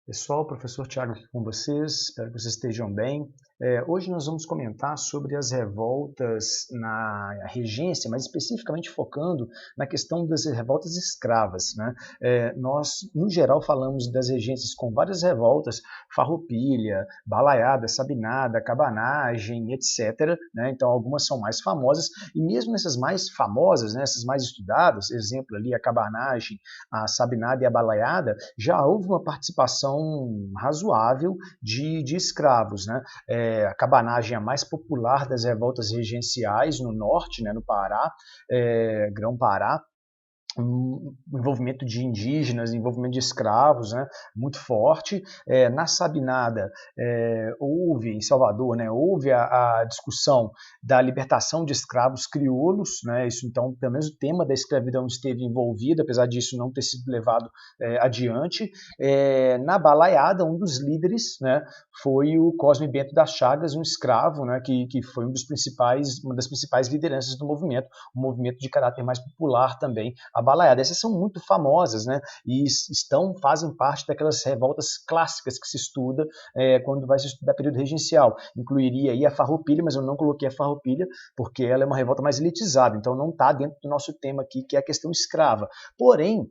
Pessoal, professor Tiago aqui com vocês, espero que vocês estejam bem. Hoje nós vamos comentar sobre as revoltas na regência, mas especificamente focando na questão das revoltas escravas, né? Nós, no geral, falamos das regências com várias revoltas, Farroupilha, Balaiada, Sabinada, Cabanagem, etc., né? Então algumas são mais famosas, e mesmo nessas mais famosas, né, essas mais estudadas, exemplo ali a Cabanagem, a Sabinada e a Balaiada, já houve uma participação razoável de escravos, né? A cabanagem é a mais popular das revoltas regenciais no norte, né, no Pará, Grão-Pará, envolvimento de indígenas, envolvimento de escravos, né, muito forte. Na Sabinada, houve, em Salvador, né, houve a discussão da libertação de escravos crioulos, né, isso então, pelo menos o tema da escravidão esteve envolvido, apesar disso não ter sido levado adiante. Na Balaiada, um dos líderes, né, foi o Cosme Bento das Chagas, um escravo, né, que foi uma das principais lideranças do movimento, um movimento de caráter mais popular também, a Balaiada. Essas são muito famosas, né? E fazem parte daquelas revoltas clássicas que se estuda quando vai se estudar período regencial. Incluiria aí a Farroupilha, mas eu não coloquei a Farroupilha porque ela é uma revolta mais elitizada, então não está dentro do nosso tema aqui, que é a questão escrava. Porém,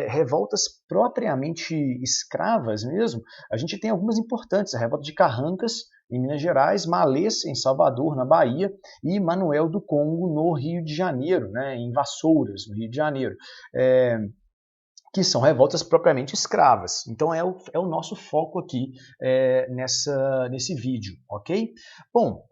revoltas propriamente escravas mesmo, a gente tem algumas importantes. A revolta de Carrancas, em Minas Gerais, Malês, em Salvador, na Bahia, e Manuel do Congo, no Rio de Janeiro, né, em Vassouras, no Rio de Janeiro, que são revoltas propriamente escravas. Então é o nosso foco aqui nesse vídeo, ok? Bom,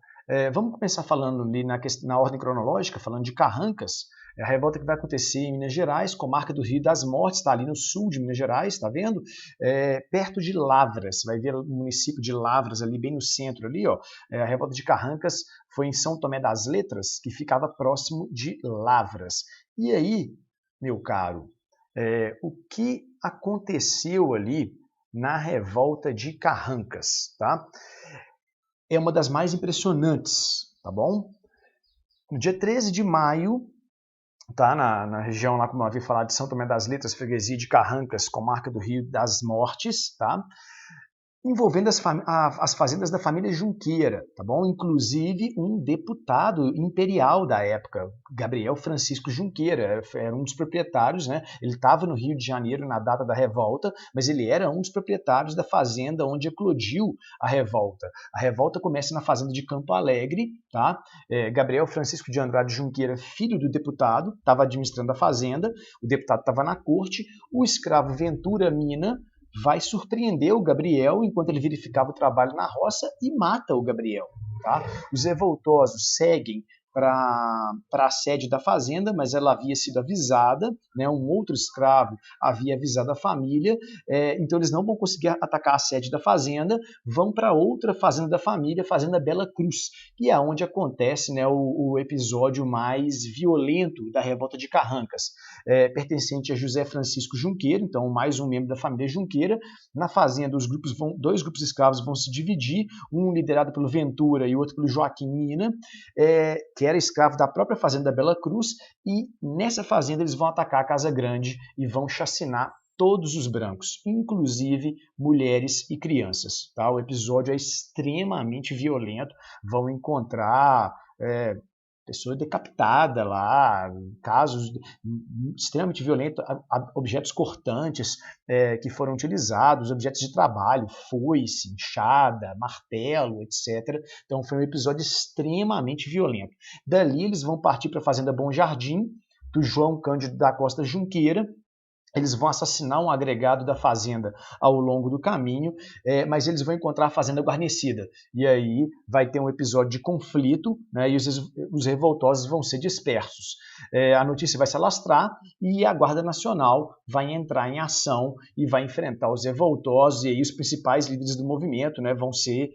vamos começar falando ali na ordem cronológica, falando de Carrancas. É a revolta que vai acontecer em Minas Gerais, comarca do Rio das Mortes, está ali no sul de Minas Gerais, está vendo? Perto de Lavras, vai ver o município de Lavras ali bem no centro ali, ó. A revolta de Carrancas foi em São Tomé das Letras, que ficava próximo de Lavras. E aí, meu caro, o que aconteceu ali na revolta de Carrancas, tá? É uma das mais impressionantes, tá bom? No dia 13 de maio, tá, na região lá, como eu havia falado, de São Tomé das Letras, freguesia de Carrancas, comarca do Rio das Mortes, tá? Envolvendo as fazendas da família Junqueira, tá bom? Inclusive um deputado imperial da época, Gabriel Francisco Junqueira, era um dos proprietários, né? Ele estava no Rio de Janeiro na data da revolta, mas ele era um dos proprietários da fazenda onde eclodiu a revolta. A revolta começa na fazenda de Campo Alegre, tá? Gabriel Francisco de Andrade Junqueira, filho do deputado, estava administrando a fazenda, o deputado estava na corte, o escravo Ventura Mina vai surpreender o Gabriel enquanto ele verificava o trabalho na roça e mata o Gabriel. Tá? Os revoltosos seguem para a sede da fazenda, mas ela havia sido avisada, né? Um outro escravo havia avisado a família, então eles não vão conseguir atacar a sede da fazenda, vão para outra fazenda da família, a Fazenda Bela Cruz, que é onde acontece, né, o episódio mais violento da revolta de Carrancas, pertencente a José Francisco Junqueira, então mais um membro da família Junqueira. Na fazenda, dois grupos escravos vão se dividir, um liderado pelo Ventura e o outro pelo Joaquim Mina, que era escravo da própria fazenda Bela Cruz, e nessa fazenda eles vão atacar a Casa Grande e vão chacinar todos os brancos, inclusive mulheres e crianças. Tá? O episódio é extremamente violento, vão encontrar pessoa decapitada lá, casos extremamente violentos, objetos cortantes que foram utilizados, objetos de trabalho, foice, enxada, martelo, etc. Então foi um episódio extremamente violento. Dali eles vão partir para a Fazenda Bom Jardim, do João Cândido da Costa Junqueira. Eles vão assassinar um agregado da fazenda ao longo do caminho, mas eles vão encontrar a fazenda guarnecida. E aí vai ter um episódio de conflito, né, e os revoltosos vão ser dispersos. A notícia vai se alastrar e a Guarda Nacional vai entrar em ação e vai enfrentar os revoltosos, e aí os principais líderes do movimento, né, vão ser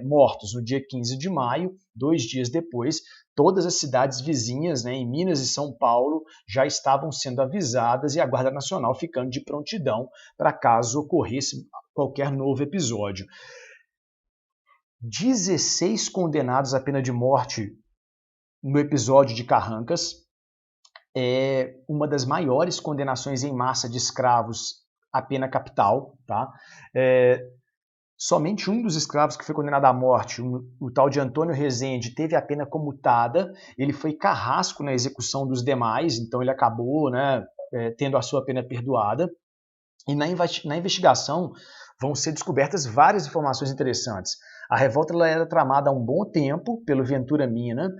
mortos no dia 15 de maio, 2 dias depois. Todas as cidades vizinhas, né, em Minas e São Paulo, já estavam sendo avisadas e a Guarda Nacional ficando de prontidão para caso ocorresse qualquer novo episódio. 16 condenados à pena de morte no episódio de Carrancas. É uma das maiores condenações em massa de escravos a pena capital, tá? Somente um dos escravos que foi condenado à morte, o tal de Antônio Rezende, teve a pena comutada. Ele foi carrasco na execução dos demais, então ele acabou, né, tendo a sua pena perdoada. E na investigação vão ser descobertas várias informações interessantes. A revolta ela era tramada há um bom tempo pelo Ventura Mina.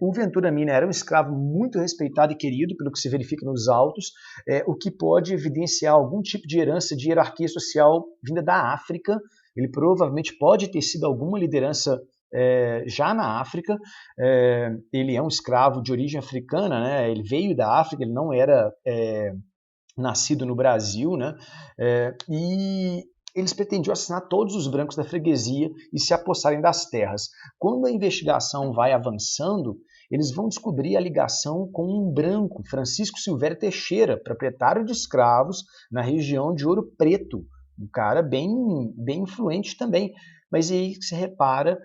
O Ventura Mina era um escravo muito respeitado e querido, pelo que se verifica nos autos, o que pode evidenciar algum tipo de herança de hierarquia social vinda da África. Ele provavelmente pode ter sido alguma liderança já na África. Ele é um escravo de origem africana, né? Ele veio da África, ele não era nascido no Brasil, né? E eles pretendiam assassinar todos os brancos da freguesia e se apossarem das terras. Quando a investigação vai avançando, eles vão descobrir a ligação com um branco, Francisco Silvério Teixeira, proprietário de escravos na região de Ouro Preto, um cara bem influente também. Mas aí se repara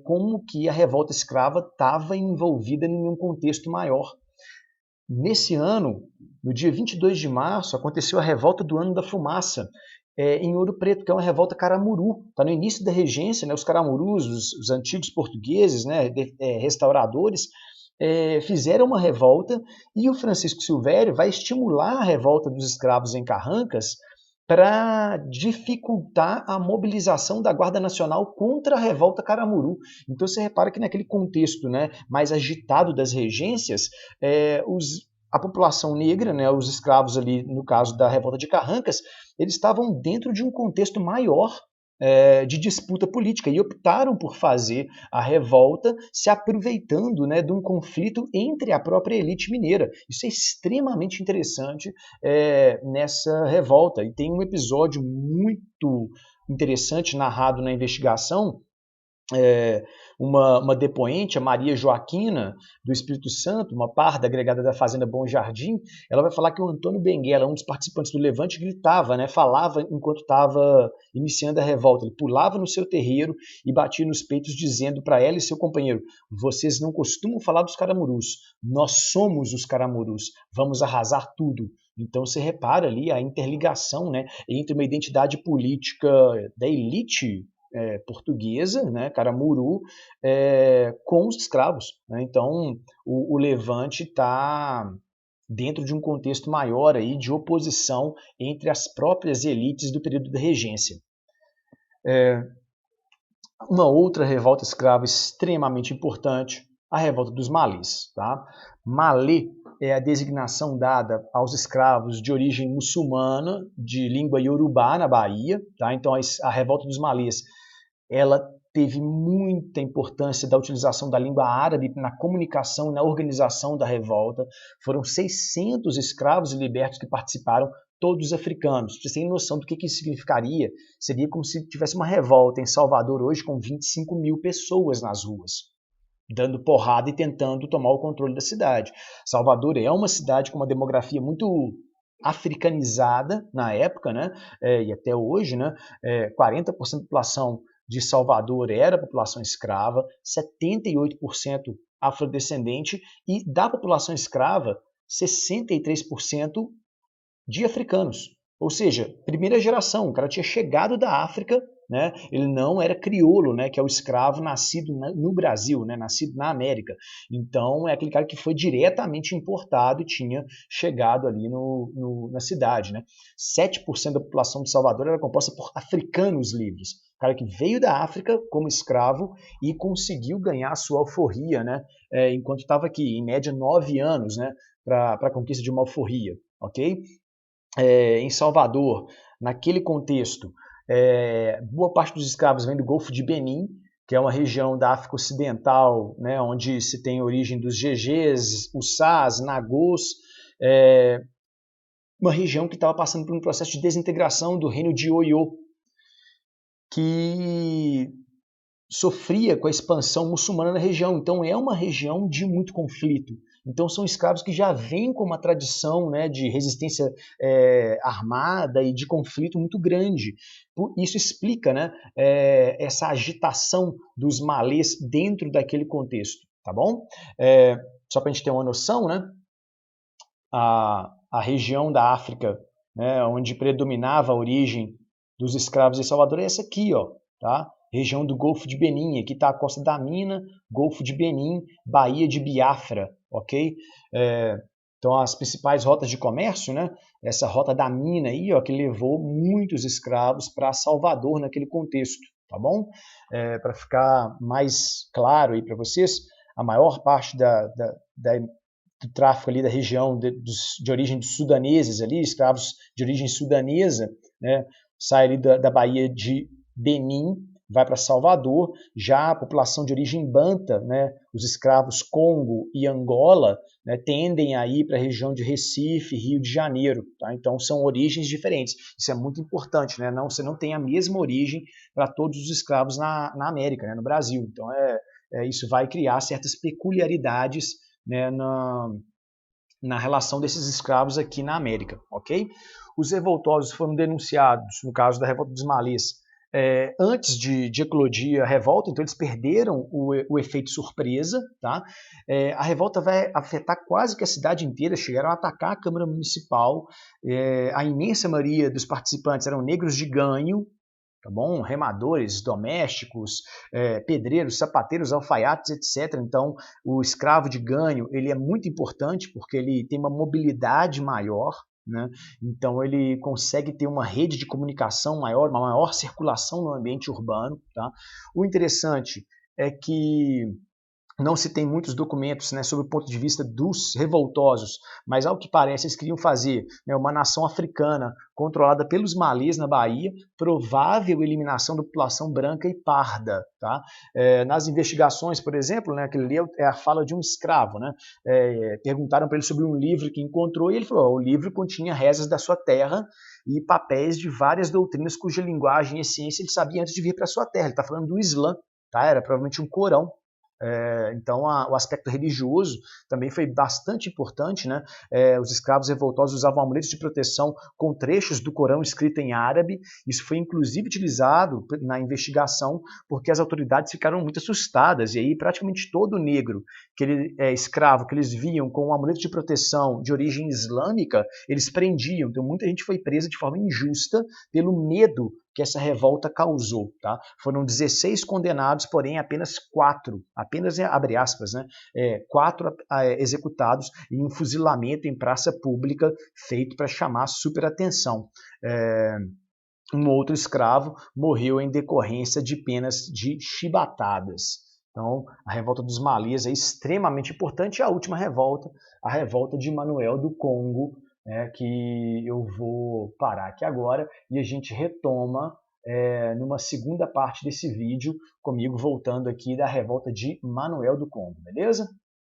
como que a revolta escrava estava envolvida em um contexto maior. Nesse ano, no dia 22 de março, aconteceu a Revolta do Ano da Fumaça, em Ouro Preto, que é uma revolta caramuru. Está no início da regência, né, os caramurus, os antigos portugueses, né, restauradores, fizeram uma revolta e o Francisco Silvério vai estimular a revolta dos escravos em Carrancas para dificultar a mobilização da Guarda Nacional contra a revolta caramuru. Então você repara que naquele contexto, né, mais agitado das regências, a população negra, né, os escravos ali, no caso da revolta de Carrancas, eles estavam dentro de um contexto maior de disputa política e optaram por fazer a revolta se aproveitando, né, de um conflito entre a própria elite mineira. Isso é extremamente interessante nessa revolta. E tem um episódio muito interessante narrado na investigação. Uma depoente, a Maria Joaquina, do Espírito Santo, uma parda agregada da Fazenda Bom Jardim, ela vai falar que o Antônio Benguela, um dos participantes do levante, gritava, né, falava enquanto estava iniciando a revolta. Ele pulava no seu terreiro e batia nos peitos dizendo para ela e seu companheiro: vocês não costumam falar dos caramurus, nós somos os caramurus, vamos arrasar tudo. Então você repara ali a interligação, né, entre uma identidade política da elite portuguesa, né, caramuru, com os escravos. Né? Então, o levante está dentro de um contexto maior aí de oposição entre as próprias elites do período da regência. Uma outra revolta escrava extremamente importante, a revolta dos malês. Tá? Malê é a designação dada aos escravos de origem muçulmana, de língua iorubá, na Bahia. Tá? Então, a revolta dos malês ela teve muita importância da utilização da língua árabe na comunicação e na organização da revolta. Foram 600 escravos e libertos que participaram, todos africanos. Pra vocês terem noção do que isso significaria, seria como se tivesse uma revolta em Salvador hoje com 25 mil pessoas nas ruas, dando porrada e tentando tomar o controle da cidade. Salvador é uma cidade com uma demografia muito africanizada na época, né? E até hoje, né? 40% da população de Salvador era população escrava, 78% afrodescendente e da população escrava, 63% de africanos. Ou seja, primeira geração, o cara tinha chegado da África, né? Ele não era crioulo, né? Que é o escravo nascido no Brasil, né? Nascido na América. Então é aquele cara que foi diretamente importado e tinha chegado ali na cidade. Né? 7% da população de Salvador era composta por africanos livres. O cara que veio da África como escravo e conseguiu ganhar a sua alforria, né? Enquanto estava aqui, em média 9 anos, né? Para a conquista de uma alforria. Ok? Em Salvador, naquele contexto, boa parte dos escravos vem do Golfo de Benin, que é uma região da África Ocidental, né, onde se tem a origem dos Gegés, Uçás, Nagôs, uma região que estava passando por um processo de desintegração do reino de Oiô, que sofria com a expansão muçulmana na região. Então é uma região de muito conflito. Então são escravos que já vêm com uma tradição, né, de resistência armada e de conflito muito grande. Isso explica, né, essa agitação dos malês dentro daquele contexto. Tá bom? Só para a gente ter uma noção, né, a região da África né, onde predominava a origem dos escravos em Salvador, é essa aqui, ó, tá? Região do Golfo de Benin, aqui está a Costa da Mina, Golfo de Benin, Baía de Biafra, ok? Então, as principais rotas de comércio, né? Essa rota da mina aí, ó, que levou muitos escravos para Salvador naquele contexto, tá bom? Para ficar mais claro aí para vocês, a maior parte do tráfico ali da região de origem dos sudaneses ali, escravos de origem sudanesa, né? Sai ali da Baía de Benin, vai para Salvador. Já a população de origem banta, né, os escravos Congo e Angola, né, tendem a ir para a região de Recife, Rio de Janeiro. Tá? Então são origens diferentes. Isso é muito importante. Né? Não, você não tem a mesma origem para todos os escravos na América, né, no Brasil. Então isso vai criar certas peculiaridades, né, na relação desses escravos aqui na América, ok? Os revoltosos foram denunciados, no caso da Revolta dos Malês, antes de eclodir a revolta, então eles perderam o efeito surpresa, tá? A revolta vai afetar quase que a cidade inteira, chegaram a atacar a Câmara Municipal, a imensa maioria dos participantes eram negros de ganho, tá bom? Remadores, domésticos, pedreiros, sapateiros, alfaiates, etc. Então, o escravo de ganho, ele é muito importante porque ele tem uma mobilidade maior, né? Então, ele consegue ter uma rede de comunicação maior, uma maior circulação no ambiente urbano, tá? O interessante é que não se tem muitos documentos, né, sobre o ponto de vista dos revoltosos, mas ao que parece eles queriam fazer, né, uma nação africana controlada pelos malês na Bahia, provável eliminação da população branca e parda. Tá? Nas investigações, por exemplo, né, aquele é a fala de um escravo. Né? Perguntaram para ele sobre um livro que encontrou e ele falou: o livro continha rezas da sua terra e papéis de várias doutrinas cuja linguagem e essência ele sabia antes de vir para a sua terra. Ele está falando do Islã, tá? Era provavelmente um Corão. Então, o aspecto religioso também foi bastante importante. Né? Os escravos revoltosos usavam amuletos de proteção com trechos do Corão escrito em árabe. Isso foi inclusive utilizado na investigação porque as autoridades ficaram muito assustadas. E aí praticamente todo negro, escravo, que eles viam com um amuleto de proteção de origem islâmica, eles prendiam. Então muita gente foi presa de forma injusta pelo medo que essa revolta causou. Tá? Foram 16 condenados, porém apenas 4, apenas abre aspas, né? 4 executados em um fuzilamento em praça pública feito para chamar super atenção. Um outro escravo morreu em decorrência de penas de chibatadas. Então, a revolta dos malês é extremamente importante. E a última revolta, a revolta de Manuel do Congo, que eu vou parar aqui agora e a gente retoma numa segunda parte desse vídeo, comigo voltando aqui da revolta de Manuel do Congo, beleza?